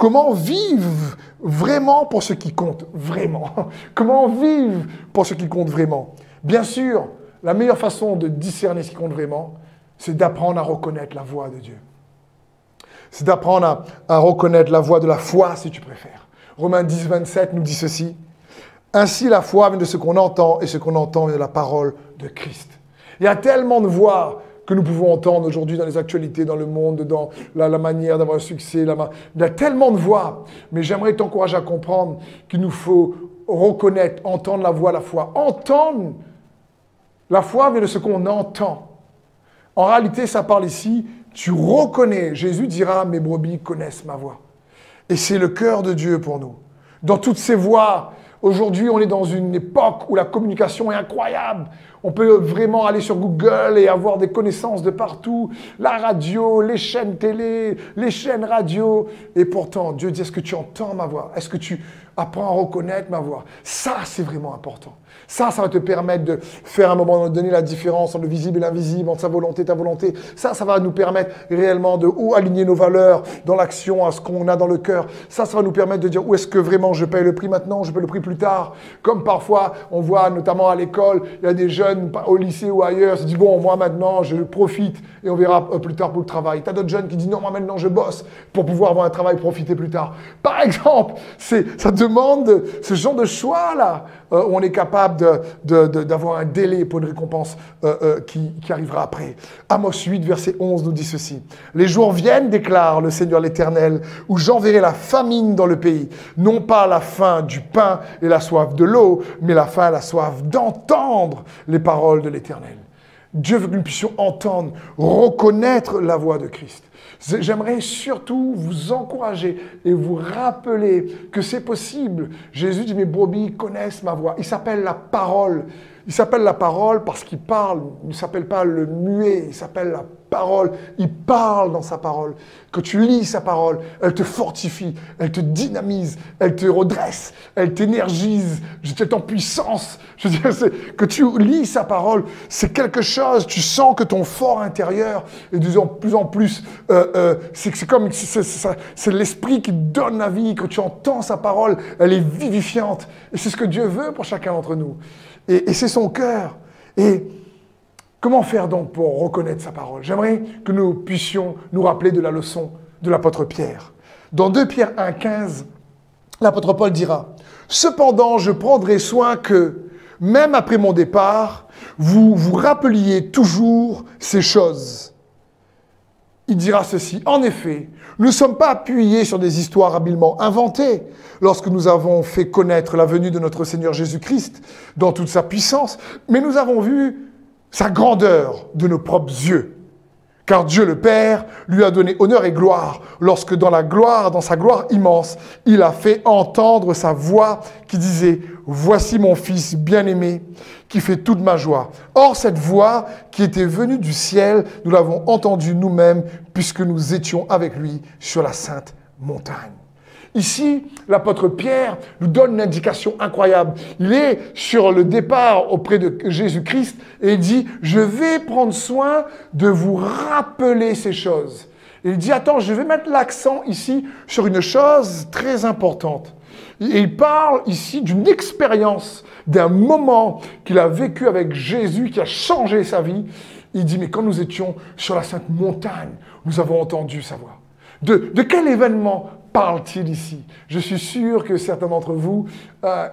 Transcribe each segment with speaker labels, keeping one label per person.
Speaker 1: Comment vivre vraiment pour ce qui compte vraiment? Comment vivre pour ce qui compte vraiment? Bien sûr, la meilleure façon de discerner ce qui compte vraiment, c'est d'apprendre à reconnaître la voix de Dieu. C'est d'apprendre à reconnaître la voix de la foi, si tu préfères. Romains 10, 27 nous dit ceci. Ainsi, la foi vient de ce qu'on entend, et ce qu'on entend vient de la parole de Christ. Il y a tellement de voix que nous pouvons entendre aujourd'hui dans les actualités, dans le monde, dans la manière d'avoir un succès. Il y a tellement de voix. Mais j'aimerais t'encourager à comprendre qu'il nous faut reconnaître, entendre la voix, la foi. Entendre la foi vient de ce qu'on entend. En réalité, ça parle ici, tu reconnais. Jésus dira, mes brebis connaissent ma voix. Et c'est le cœur de Dieu pour nous. Dans toutes ces voix, aujourd'hui, on est dans une époque où la communication est incroyable. On peut vraiment aller sur Google et avoir des connaissances de partout. La radio, les chaînes télé, les chaînes radio. Et pourtant, Dieu dit, est-ce que tu entends ma voix? Est-ce que tu apprends à reconnaître ma voix? Ça, c'est vraiment important. Ça va te permettre de faire à un moment donné la différence entre le visible et l'invisible, entre sa volonté et ta volonté. Ça va nous permettre réellement de aligner nos valeurs dans l'action à ce qu'on a dans le cœur. Ça va nous permettre de dire où est-ce que vraiment je paye le prix maintenant, je paye le prix plus tard. Comme parfois, on voit notamment à l'école, il y a des jeunes au lycée ou ailleurs, se disent bon, moi maintenant, je profite et on verra plus tard pour le travail. Tu as d'autres jeunes qui disent non, moi maintenant, je bosse pour pouvoir avoir un travail, profiter plus tard. Par exemple, ça demande ce genre de choix-là où on est capable d'avoir un délai pour une récompense qui arrivera après. Amos 8, verset 11 nous dit ceci. Les jours viennent, déclare le Seigneur l'Éternel, où j'enverrai la famine dans le pays. Non pas la faim du pain et la soif de l'eau, mais la faim et la soif d'entendre les paroles de l'Éternel. Dieu veut que nous puissions entendre, reconnaître la voix de Christ. J'aimerais surtout vous encourager et vous rappeler que c'est possible. Jésus dit, mes brebis connaissent ma voix. Il s'appelle la parole. Il s'appelle la parole parce qu'il parle. Il ne s'appelle pas le muet, il s'appelle la parole. Il parle dans sa parole. Que tu lis sa parole, elle te fortifie, elle te dynamise, elle te redresse, elle t'énergise, elle t'empuissance. Je veux dire, que tu lis sa parole, c'est quelque chose, tu sens que ton fort intérieur est de plus en plus, c'est l'esprit qui donne la vie, que tu entends sa parole, elle est vivifiante. Et c'est ce que Dieu veut pour chacun d'entre nous. Et c'est son cœur. Et comment faire donc pour reconnaître sa parole? J'aimerais que nous puissions nous rappeler de la leçon de l'apôtre Pierre. Dans 2 Pierre 1,15, l'apôtre Paul dira « Cependant, je prendrai soin que, même après mon départ, vous vous rappeliez toujours ces choses. » Il dira ceci, « En effet, nous ne sommes pas appuyés sur des histoires habilement inventées lorsque nous avons fait connaître la venue de notre Seigneur Jésus-Christ dans toute sa puissance, mais nous avons vu sa grandeur de nos propres yeux. Car Dieu le Père lui a donné honneur et gloire lorsque dans sa gloire immense, il a fait entendre sa voix qui disait « Voici mon Fils bien-aimé qui fait toute ma joie. » Or, cette voix qui était venue du ciel, nous l'avons entendue nous-mêmes puisque nous étions avec lui sur la sainte montagne. Ici, l'apôtre Pierre nous donne une indication incroyable. Il est sur le départ auprès de Jésus-Christ et il dit « Je vais prendre soin de vous rappeler ces choses. » Et il dit « Attends, je vais mettre l'accent ici sur une chose très importante. » Et il parle ici d'une expérience, d'un moment qu'il a vécu avec Jésus, qui a changé sa vie. Il dit « Mais quand nous étions sur la sainte montagne, nous avons entendu sa voix. » De quel événement parle-t-il ici? Je suis sûr que certains d'entre vous,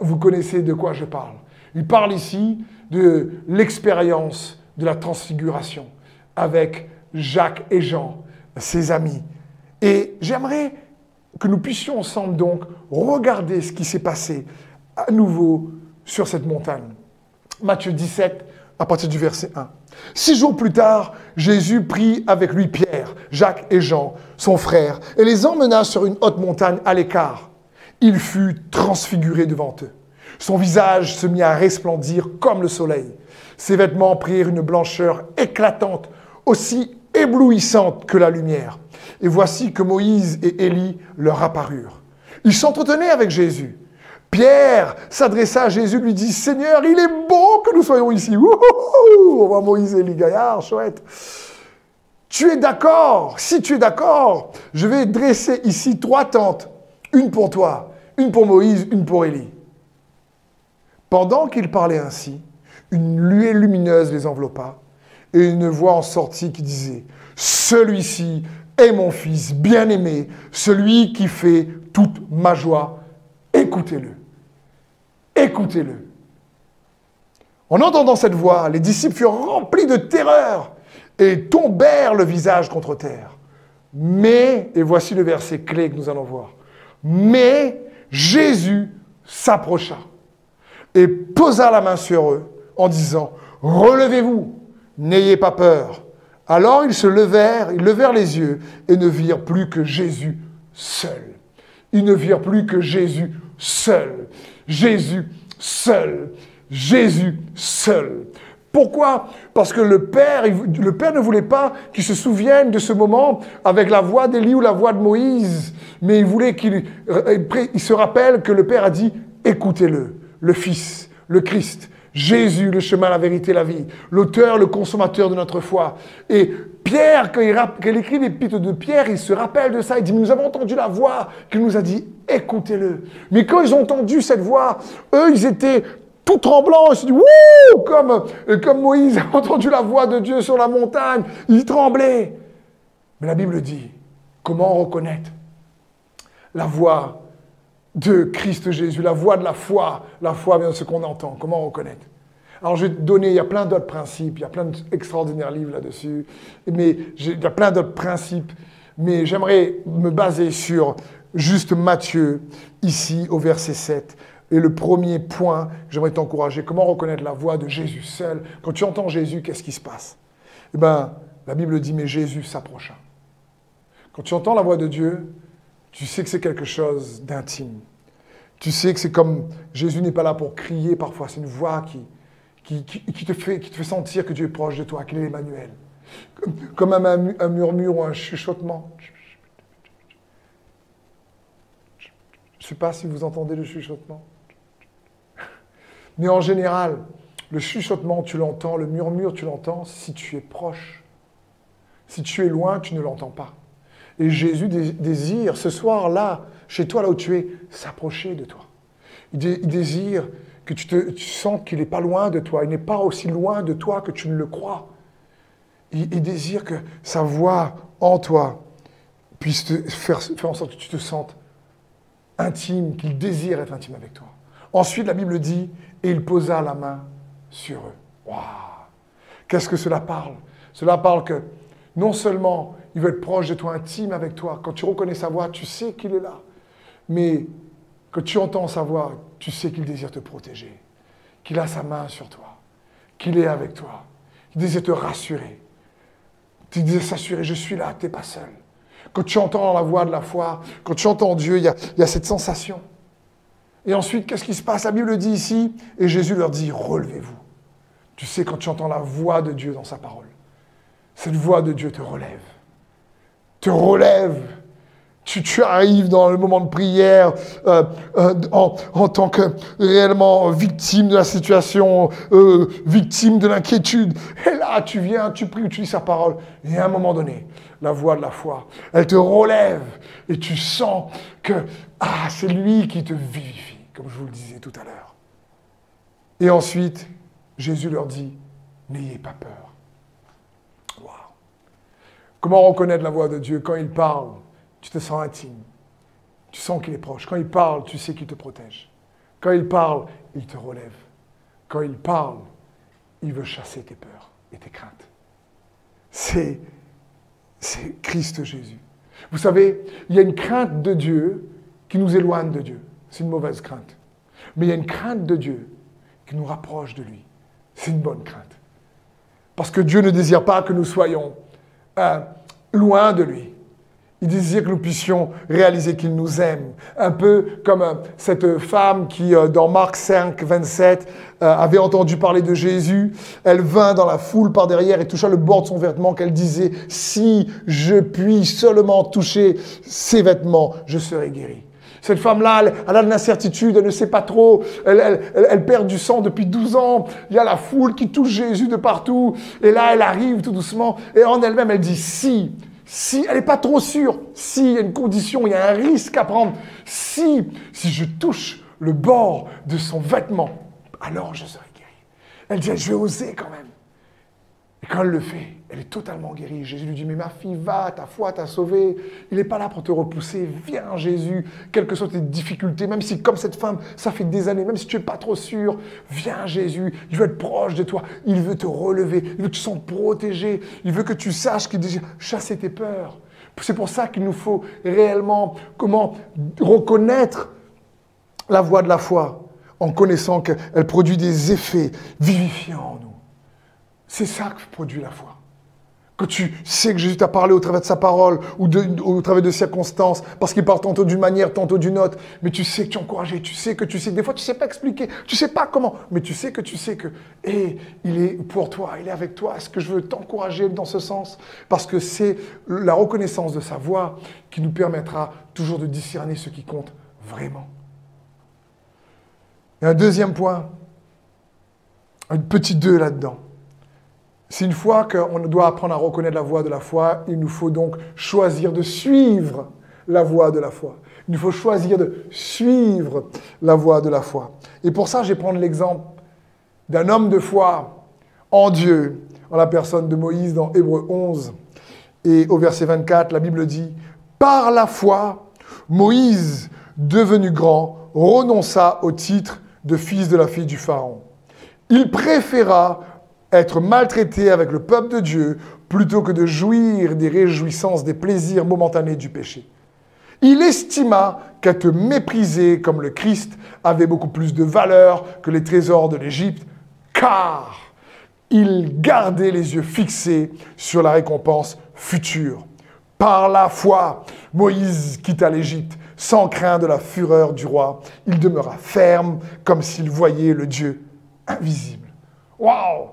Speaker 1: vous connaissez de quoi je parle. Il parle ici de l'expérience de la transfiguration avec Jacques et Jean, ses amis. Et j'aimerais que nous puissions ensemble donc regarder ce qui s'est passé à nouveau sur cette montagne. Matthieu 17, à partir du verset 1. 6 jours plus tard, Jésus prit avec lui Pierre, Jacques et Jean, son frère, et les emmena sur une haute montagne à l'écart. Il fut transfiguré devant eux. Son visage se mit à resplendir comme le soleil. Ses vêtements prirent une blancheur éclatante, aussi éblouissante que la lumière. Et voici que Moïse et Élie leur apparurent. Ils s'entretenaient avec Jésus. Pierre s'adressa à Jésus, lui dit « Seigneur, il est bon que nous soyons ici. » On voit Moïse et Élie Gaillard, chouette. « Tu es d'accord? Si tu es d'accord, je vais dresser ici 3 tentes. Une pour toi, une pour Moïse, une pour Élie. Pendant qu'il parlait ainsi, une nuée lumineuse les enveloppa, et une voix en sortit qui disait, « Celui-ci est mon fils bien-aimé, celui qui fait toute ma joie. Écoutez-le. Écoutez-le. » En entendant cette voix, les disciples furent remplis de terreur et tombèrent le visage contre terre. Mais, et voici le verset clé que nous allons voir, mais Jésus s'approcha et posa la main sur eux en disant, « Relevez-vous, n'ayez pas peur. » Alors ils levèrent les yeux et ne virent plus que Jésus seul. Ils ne virent plus que Jésus seul. Jésus seul. Jésus seul. Pourquoi? Parce que le Père ne voulait pas qu'ils se souviennent de ce moment avec la voix d'Élie ou la voix de Moïse, mais il voulait qu'il se rappelle que le Père a dit, écoutez-le, le Fils, le Christ, Jésus, le chemin, la vérité, la vie, l'auteur, le consommateur de notre foi. Et Pierre, quand il écrit l'épître de Pierre, il se rappelle de ça, il dit, mais nous avons entendu la voix qui nous a dit, écoutez-le. Mais quand ils ont entendu cette voix, eux, ils étaient tout tremblants, ils se disent, wouh, comme Moïse a entendu la voix de Dieu sur la montagne, ils tremblaient. Mais la Bible dit, comment reconnaître la voix de Christ Jésus, la voix de la foi vient de ce qu'on entend. Comment reconnaître? Alors je vais te donner, il y a plein d'autres principes, il y a plein d'extraordinaires livres là-dessus, mais il y a plein d'autres principes, mais j'aimerais me baser sur juste Matthieu, ici au verset 7. Et le premier point, j'aimerais t'encourager, comment reconnaître la voix de Jésus seul? Quand tu entends Jésus, qu'est-ce qui se passe? Eh bien, la Bible dit, mais Jésus s'approcha. Quand tu entends la voix de Dieu, tu sais que c'est quelque chose d'intime. Tu sais que c'est comme, Jésus n'est pas là pour crier parfois, c'est une voix qui te fait sentir que Dieu est proche de toi, qu'il est Emmanuel. Comme un murmure ou un chuchotement. Je ne sais pas si vous entendez le chuchotement. Mais en général, le chuchotement, tu l'entends, le murmure, tu l'entends si tu es proche. Si tu es loin, tu ne l'entends pas. Et Jésus désire, ce soir-là, chez toi, là où tu es, s'approcher de toi. Il désire que tu sens qu'il n'est pas loin de toi. Il n'est pas aussi loin de toi que tu ne le crois. Il désire que sa voix en toi puisse te faire en sorte que tu te sentes intime, qu'il désire être intime avec toi. Ensuite, la Bible dit, et il posa la main sur eux. Waouh! Qu'est-ce que cela parle? Cela parle que non seulement il veut être proche de toi, intime avec toi. Quand tu reconnais sa voix, tu sais qu'il est là. Mais quand tu entends sa voix, tu sais qu'il désire te protéger, qu'il a sa main sur toi, qu'il est avec toi. Il désire te rassurer. Il désire s'assurer, je suis là, tu n'es pas seul. Quand tu entends la voix de la foi, quand tu entends Dieu, il y a cette sensation. Et ensuite, qu'est-ce qui se passe? La Bible dit ici, et Jésus leur dit, relevez-vous. Tu sais, quand tu entends la voix de Dieu dans sa parole, cette voix de Dieu te relève. Te relève. Tu arrives dans le moment de prière en tant que réellement victime de la situation, victime de l'inquiétude. Et là, tu viens, tu pries, tu lis sa parole. Et à un moment donné, la voix de la foi, elle te relève. Et tu sens que c'est lui qui te vivifie, comme je vous le disais tout à l'heure. Et ensuite, Jésus leur dit, n'ayez pas peur. Wow. Comment reconnaître la voix de Dieu? Quand il parle, tu te sens intime. Tu sens qu'il est proche. Quand il parle, tu sais qu'il te protège. Quand il parle, il te relève. Quand il parle, il veut chasser tes peurs et tes craintes. C'est Christ Jésus. Vous savez, il y a une crainte de Dieu qui nous éloigne de Dieu. C'est une mauvaise crainte. Mais il y a une crainte de Dieu qui nous rapproche de lui. C'est une bonne crainte. Parce que Dieu ne désire pas que nous soyons loin de lui. Il désire que nous puissions réaliser qu'il nous aime. Un peu comme cette femme qui, dans Marc 5, 27, avait entendu parler de Jésus. Elle vint dans la foule par derrière et toucha le bord de son vêtement, qu'elle disait, « Si je puis seulement toucher ses vêtements, je serai guérie. » Cette femme-là, elle a de l'incertitude, elle ne sait pas trop, elle perd du sang depuis 12 ans. Il y a la foule qui touche Jésus de partout. Et là, elle arrive tout doucement. Et en elle-même, elle dit, si, elle n'est pas trop sûre, si, il y a une condition, il y a un risque à prendre. si je touche le bord de son vêtement, alors je serai guéri. Elle dit, je vais oser quand même. Et quand elle le fait, elle est totalement guérie. Jésus lui dit, mais ma fille, va, ta foi t'a sauvée. Il n'est pas là pour te repousser. Viens, Jésus, quelles que soient tes difficultés, même si, comme cette femme, ça fait des années, même si tu n'es pas trop sûr, viens, Jésus. Il veut être proche de toi. Il veut te relever. Il veut que tu te sentes protégé. Il veut que tu saches qu'il dit chasser tes peurs. C'est pour ça qu'il nous faut réellement comment reconnaître la voie de la foi en connaissant qu'elle produit des effets vivifiants en nous. C'est ça que produit la foi. Que tu sais que Jésus t'a parlé au travers de sa parole ou au travers de circonstances, parce qu'il parle tantôt d'une manière, tantôt d'une autre, mais tu sais que tu es encouragé, tu sais que des fois tu ne sais pas expliquer, tu ne sais pas comment, mais tu sais que, et il est pour toi, il est avec toi. Est-ce que je veux t'encourager dans ce sens? Parce que c'est la reconnaissance de sa voix qui nous permettra toujours de discerner ce qui compte vraiment. Et un deuxième point, un petit 2 là-dedans. C'est une fois qu'on doit apprendre à reconnaître la voie de la foi, il nous faut donc choisir de suivre la voie de la foi. Il nous faut choisir de suivre la voie de la foi. Et pour ça, je vais prendre l'exemple d'un homme de foi en Dieu, en la personne de Moïse dans Hébreux 11. Et au verset 24, la Bible dit « Par la foi, Moïse, devenu grand, renonça au titre de fils de la fille du Pharaon. Il préféra être maltraité avec le peuple de Dieu plutôt que de jouir des réjouissances, des plaisirs momentanés du péché. Il estima qu'être méprisé comme le Christ avait beaucoup plus de valeur que les trésors de l'Égypte, car il gardait les yeux fixés sur la récompense future. Par la foi, Moïse quitta l'Égypte sans craindre de la fureur du roi. Il demeura ferme comme s'il voyait le Dieu invisible. Waouh!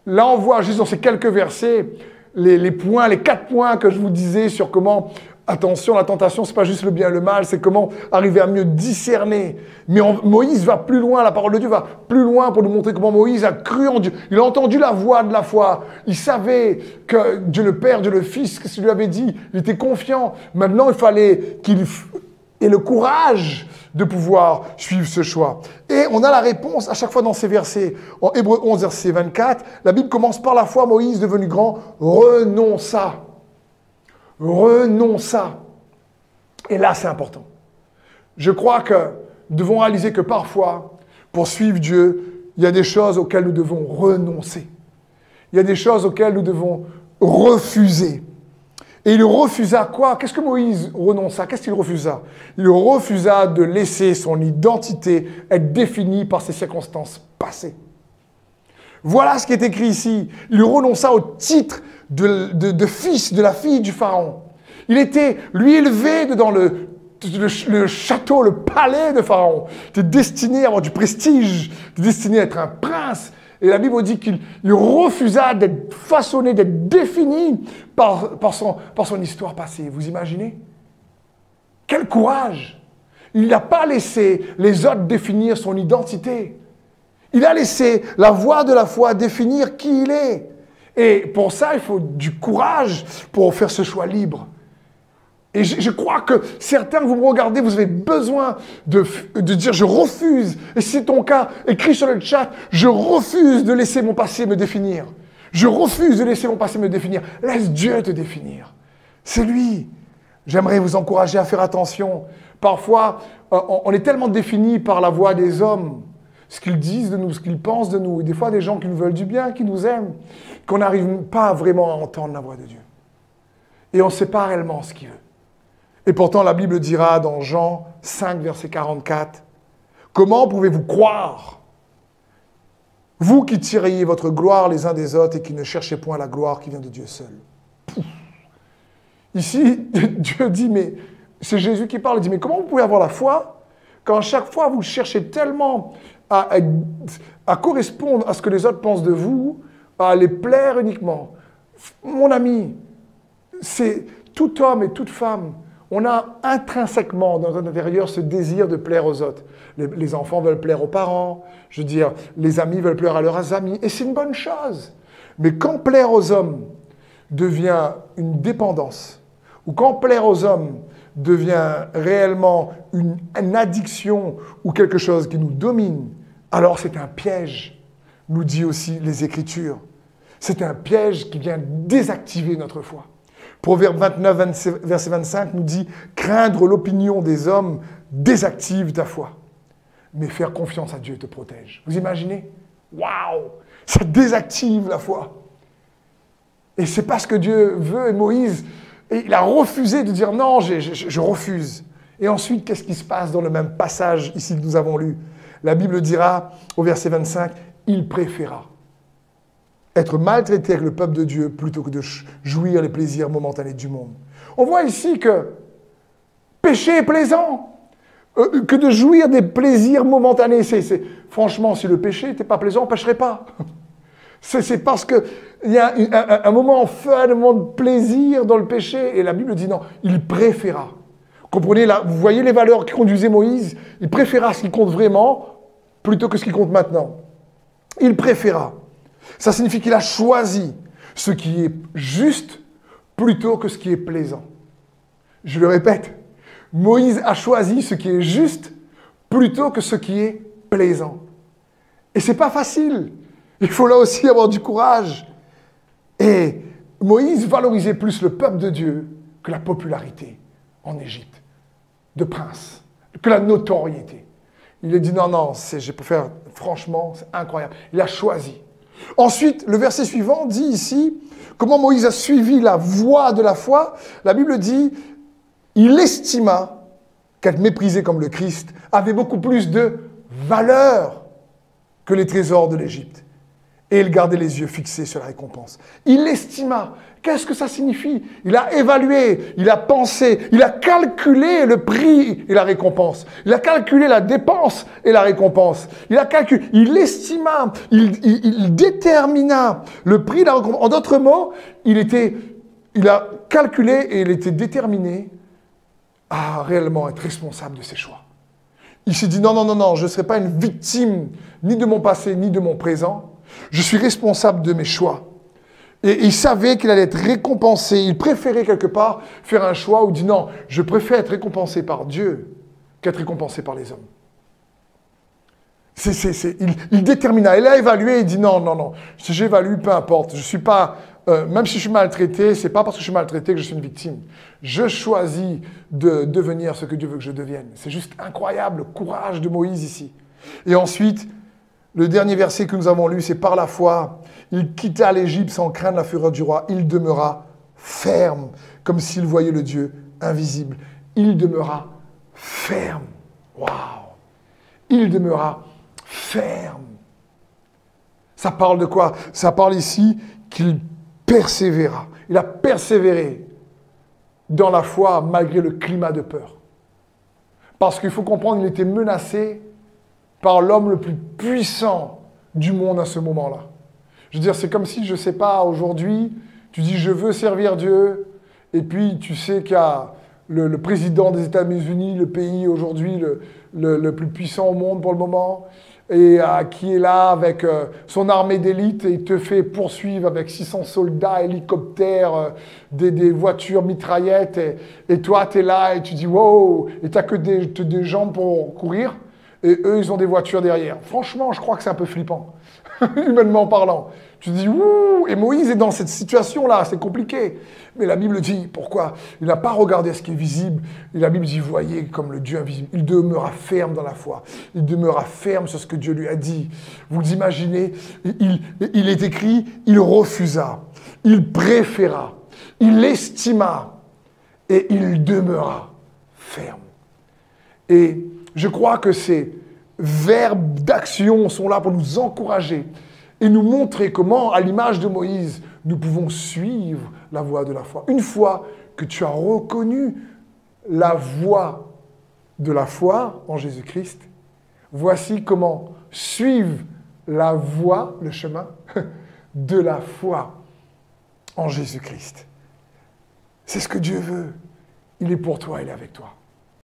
Speaker 1: Là, on voit juste dans ces quelques versets les 4 points que je vous disais sur comment, attention, la tentation, ce n'est pas juste le bien et le mal, c'est comment arriver à mieux discerner. Mais Moïse va plus loin, la parole de Dieu va plus loin pour nous montrer comment Moïse a cru en Dieu. Il a entendu la voix de la foi. Il savait que Dieu le Père, Dieu le Fils, qu'est-ce qu'il lui avait dit? Il était confiant. Maintenant, il fallait qu'il ait le courage de pouvoir suivre ce choix. Et on a la réponse à chaque fois dans ces versets. En Hébreux 11, verset 24, la Bible commence par la foi, Moïse, devenu grand, renonça. Renonça. Et là, c'est important. Je crois que nous devons réaliser que parfois, pour suivre Dieu, il y a des choses auxquelles nous devons renoncer. Il y a des choses auxquelles nous devons refuser. Et il refusa quoi? Qu'est-ce que Moïse renonça? Qu'est-ce qu'il refusa? Il refusa de laisser son identité être définie par ses circonstances passées. Voilà ce qui est écrit ici. Il renonça au titre de fils de la fille du Pharaon. Il était, lui, élevé dans le château, le palais de Pharaon. Il était destiné à avoir du prestige. Il était destiné à être un prince. Et la Bible dit qu'il refusa d'être façonné, d'être défini par son histoire passée. Vous imaginez? Quel courage! Il n'a pas laissé les autres définir son identité. Il a laissé la voie de la foi définir qui il est. Et pour ça, il faut du courage pour faire ce choix libre. Et je crois que certains, vous me regardez, vous avez besoin de dire « je refuse ». Et si c'est ton cas, écris sur le chat « je refuse de laisser mon passé me définir ». Je refuse de laisser mon passé me définir. Laisse Dieu te définir. C'est lui. J'aimerais vous encourager à faire attention. Parfois, on est tellement défini par la voix des hommes, ce qu'ils disent de nous, ce qu'ils pensent de nous. Et des fois, des gens qui nous veulent du bien, qui nous aiment, qu'on n'arrive pas vraiment à entendre la voix de Dieu. Et on ne sait pas réellement ce qu'il veut. Et pourtant, la Bible dira dans Jean 5, verset 44, « Comment pouvez-vous croire, vous qui tiriez votre gloire les uns des autres et qui ne cherchez point la gloire qui vient de Dieu seul. » Ici, Dieu dit, mais c'est Jésus qui parle, il dit, mais comment vous pouvez avoir la foi quand à chaque fois vous cherchez tellement à correspondre à ce que les autres pensent de vous, à les plaire uniquement. Mon ami, c'est tout homme et toute femme. On a intrinsèquement dans notre intérieur ce désir de plaire aux autres. Les enfants veulent plaire aux parents, je veux dire, les amis veulent plaire à leurs amis, et c'est une bonne chose. Mais quand plaire aux hommes devient une dépendance, ou quand plaire aux hommes devient réellement une addiction ou quelque chose qui nous domine, alors c'est un piège, nous dit aussi les Écritures. C'est un piège qui vient désactiver notre foi. Proverbe 29, verset 25 nous dit « Craindre l'opinion des hommes désactive ta foi. Mais faire confiance à Dieu te protège. » Vous imaginez? Waouh! Ça désactive la foi. Et c'est pas ce que Dieu veut. Et Moïse, il a refusé de dire « Non, je refuse. » Et ensuite, qu'est-ce qui se passe dans le même passage ici que nous avons lu? La Bible dira au verset 25 « Il préféra être maltraité avec le peuple de Dieu plutôt que de jouir les plaisirs momentanés du monde. » On voit ici que péché est plaisant, que de jouir des plaisirs momentanés. Franchement, si le péché n'était pas plaisant, on ne pécherait pas. C'est parce qu'il y a un moment fun, un moment de plaisir dans le péché. Et la Bible dit non, il préféra. Comprenez, là, vous voyez les valeurs qui conduisaient Moïse? Il préféra ce qui compte vraiment plutôt que ce qui compte maintenant. Il préféra. Ça signifie qu'il a choisi ce qui est juste plutôt que ce qui est plaisant. Je le répète, Moïse a choisi ce qui est juste plutôt que ce qui est plaisant. Et ce n'est pas facile. Il faut là aussi avoir du courage. Et Moïse valorisait plus le peuple de Dieu que la popularité en Égypte, de prince, que la notoriété. Il a dit non, je préfère, franchement, c'est incroyable. Il a choisi. Ensuite, le verset suivant dit ici, comment Moïse a suivi la voie de la foi. La Bible dit, il estima qu'être méprisé comme le Christ avait beaucoup plus de valeur que les trésors de l'Égypte. Et il gardait les yeux fixés sur la récompense. Il estima. Qu'est-ce que ça signifie? Il a évalué, il a pensé, il a calculé le prix et la récompense. Il a calculé la dépense et la récompense. Il estima, il détermina le prix et la récompense. En d'autres mots, il a calculé et il était déterminé à réellement être responsable de ses choix. Il s'est dit non, je ne serai pas une victime ni de mon passé ni de mon présent. Je suis responsable de mes choix. Et il savait qu'il allait être récompensé. Il préférait quelque part faire un choix où il dit non, je préfère être récompensé par Dieu qu'être récompensé par les hommes. Il détermina, il a évalué, il dit non, si j'évalue, peu importe. Je suis pas, même si je suis maltraité, ce n'est pas parce que je suis maltraité que je suis une victime. Je choisis de devenir ce que Dieu veut que je devienne. C'est juste incroyable, le courage de Moïse ici. Et ensuite, le dernier verset que nous avons lu, c'est par la foi, il quitta l'Égypte sans craindre la fureur du roi. Il demeura ferme, comme s'il voyait le Dieu invisible. Il demeura ferme. Waouh! Il demeura ferme. Ça parle de quoi? Ça parle ici qu'il persévéra. Il a persévéré dans la foi malgré le climat de peur. Parce qu'il faut comprendre, il était menacé par l'homme le plus puissant du monde à ce moment-là. Je veux dire, c'est comme si, je ne sais pas, aujourd'hui, tu dis « je veux servir Dieu » et puis tu sais qu'il y a le président des États-Unis, le pays aujourd'hui le plus puissant au monde pour le moment, et qui est là avec son armée d'élite et il te fait poursuivre avec 600 soldats, hélicoptères, des voitures mitraillettes et toi, tu es là et tu dis « wow » et tu n'as que des jambes pour courir. Et eux, ils ont des voitures derrière. Franchement, je crois que c'est un peu flippant, humainement parlant. Tu te dis, ouh, et Moïse est dans cette situation-là, c'est compliqué. Mais la Bible dit, pourquoi? Il n'a pas regardé ce qui est visible. Et la Bible dit, voyez comme le Dieu invisible. Il demeura ferme dans la foi. Il demeura ferme sur ce que Dieu lui a dit. Vous imaginez, il est écrit, il refusa, il préféra, il estima, et il demeura ferme. Et je crois que ces verbes d'action sont là pour nous encourager et nous montrer comment, à l'image de Moïse, nous pouvons suivre la voie de la foi. Une fois que tu as reconnu la voie de la foi en Jésus-Christ, voici comment suivre la voie, le chemin de la foi en Jésus-Christ. C'est ce que Dieu veut. Il est pour toi, il est avec toi.